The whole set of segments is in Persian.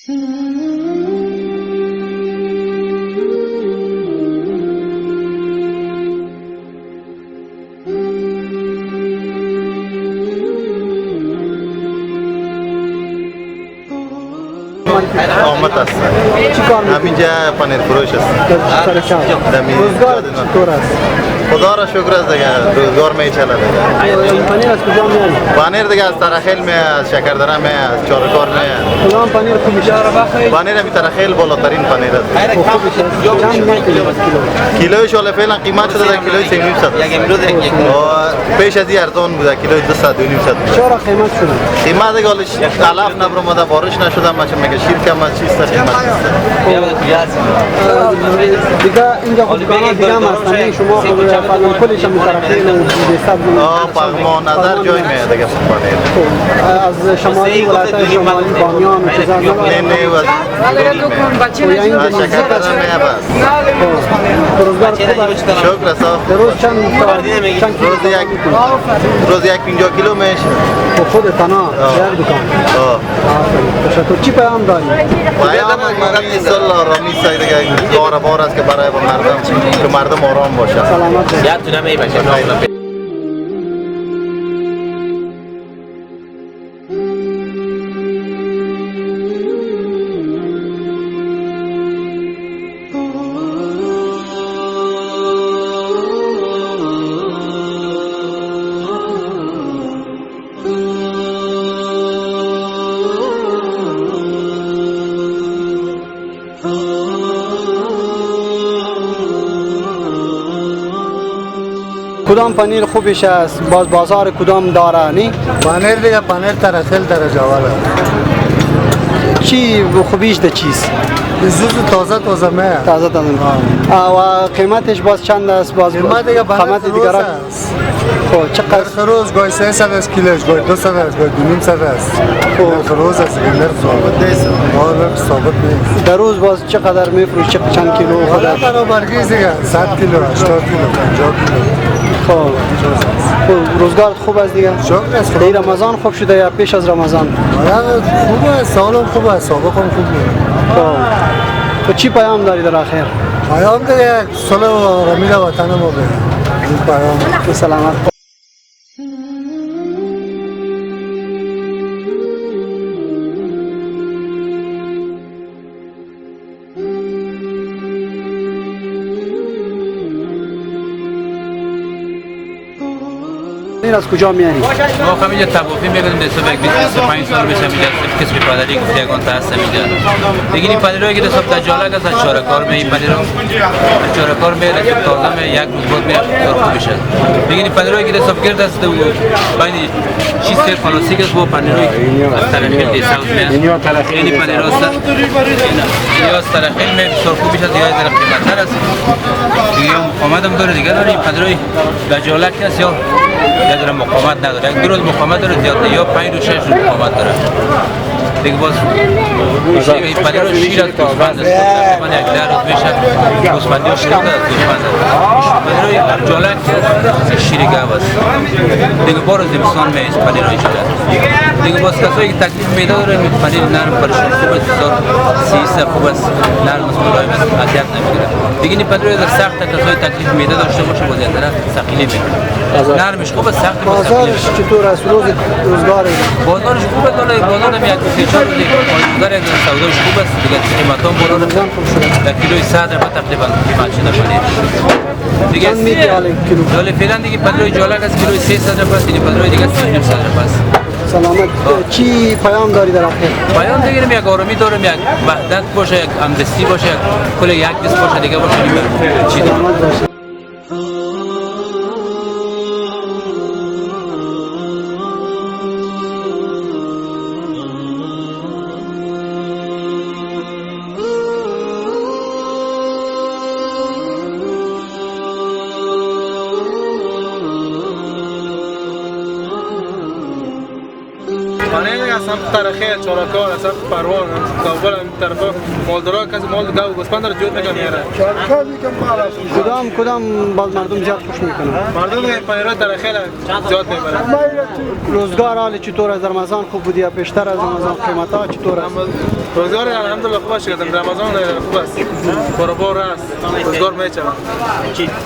آمد است. همینجا پنیر فروش است. روزگار چطور است؟ خدا را شکر است دیگه روزگار میچله دیگه. این پنیر از کجا میاد؟ پنیر دیگه از ترخیل می از شکردره می از چارکار می. کدام پنیر خوب میشه؟ پنیر می ترخیل بالاترین پنیر است. خوب میشه. چند میشه کیلو؟ کیلوش ولی فعلا قیمت شده در کیلوی 300 پیش از این ارزان بوده کیلوی 200 200. چرا قیمت شده؟ قیمت دیگه حالش علف نبرمده بارش نشده ماشه میگه شیر کم از چیست قیمت دیگه اینجا خود دکان دیگه هم هستن شما خود کلش هم ترخیل پغمان نظر جای میاد دیگه پنیر از شمالی ولایت شمالی بامیان و چیزا نه نه و شکردره می بس روزگار خوب شکر صاحب روز چند روز یک 50 کیلو میشه خود تنها یک دکان تشکر چی پیام داری؟ پیام فقط ایسال رامی سایی دیگه کار بار است که برای مردم که مردم آرام باشه سلامت یادتون نمیشه کدام پنیر خوبش است؟ بازار کدام داره نی؟ پنیر دیگه پنیر ترخیل درجه والا چی خوبیش ده چیست؟ زوز تازه میه تازه و قیمتش باز چند است؟ باز قیمت دیگه قیمت دیگر است. خب چقدر؟ خروز گوی 300 است کیلوش گوی 200 است گوی 200 است خروز است که نرخ ثابت نیست نرخ ثابت نیست در روز باز چقدر میفروش چند کیلو حالا برابرگی دیگه 100 کیلو 80 کیلو 50 کیلو خب روزگار خوب است دیگه شکر است در رمضان خوب شده یا پیش از رمضان؟ خوب است سالم خوب است سابق هم خوب تو چی پیام داری در آخر؟ پیام دیگه صلح و آرامی در وطن ما به این پیام سلامت از کجا میاری؟ ما همینجا توافی میگردیم دست به 25 سال میشه اینجا کسی پدری گفته یگان تا هستم اینجا دیگه این پدرایی که دست تا جاله که از چارکار می این پدرام چارکار می رسید تازه می یک روز بود میره کار خوب میشه دیگه این پدرایی که دست گرد است و بین چیز سر فلوسی که با پدرایی ترخیل دی ساوت می این پدراست یا ترخیل می کار خوب میشه دیگه در قیمت است دیگه آمدم داره دیگه داره این پدرایی در جاله کس یا در مقاومت نداره یک روز مقاومت داره زیاد یا 5 روز 6 روز مقاومت داره دیگه باز این پدر رو شیر از گوسفند است من یک در روز میشه گوسفندی رو شیر از گوسفند است پدر رو جالک شیر گاو است دیگه بار از امسان میایست پدر رو جالک دیگه باز کسایی که تکلیف میده داره پدر نرم پرشون خوب است سیسه خوب است نرم است ملایم است اذیت نمیگیره دیگه این پدر رو سخت کسایی تکلیف میده داشته باشه باز یک طرف ثقیلی میگیره نرمش خوب است سخت بازارش چطور است؟ بازارش خوبه داره بازار هم یک چهار روزی بازار یک سوداش خوب است دیگه قیمت هم بالا رفته در کیلوی 100 رفت تقریبا قیمت شده پنیر دیگه داله فعلا دیگه پدروی جالک است کیلوی 300 رفت این پدروی دیگه 300 رفت سلامت چی پیام داری در آخر؟ پیام دیگه یک آرامی دارم یک وحدت باشه یک همدستی باشه کل یک دست باشه دیگه باشه چی سلامت باشه اصلا تاریخی چارکار اصلا پروان کابل این طرف مالدارا کسی مال گاو گوسفند رو جوت نکنه میاره کدام باز مردم زیاد خوش میکنن مردم این پنیرای تاریخی زیاد میبرن روزگار حال چطور از رمضان خوب بود یا پیشتر از رمضان قیمت ها چطور است روزگار الحمدلله خوب است رمضان خوب است برابر است روزگار میچه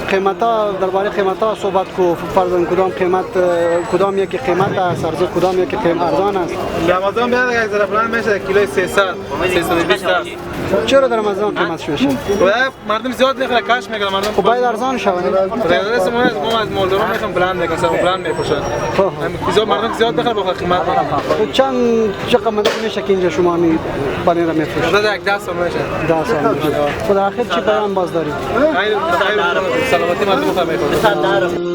قیمت ها درباره قیمت ها صحبت کو فرضاً کدام قیمت کدام یکی قیمت است ارزان کدام یکی قیمت ارزان است رمضان میاد یک ذره پلان میشه کیلو 300 320 است چرا در رمضان قیمتش میشه مردم زیاد میخره کاش میکنه مردم خب باید ارزان شود رئیس ما از مولدورا میخوام بلند میکنم بلند میپوشن زیاد مردم زیاد بخره با قیمت چند چه قیمت میشه که اینجا شما می پنیر میفروشید داده یک 10 سال میشه 10 سال میشه خب در آخر چی پیام باز دارید خیر سلامتی مردم بخیر میکنه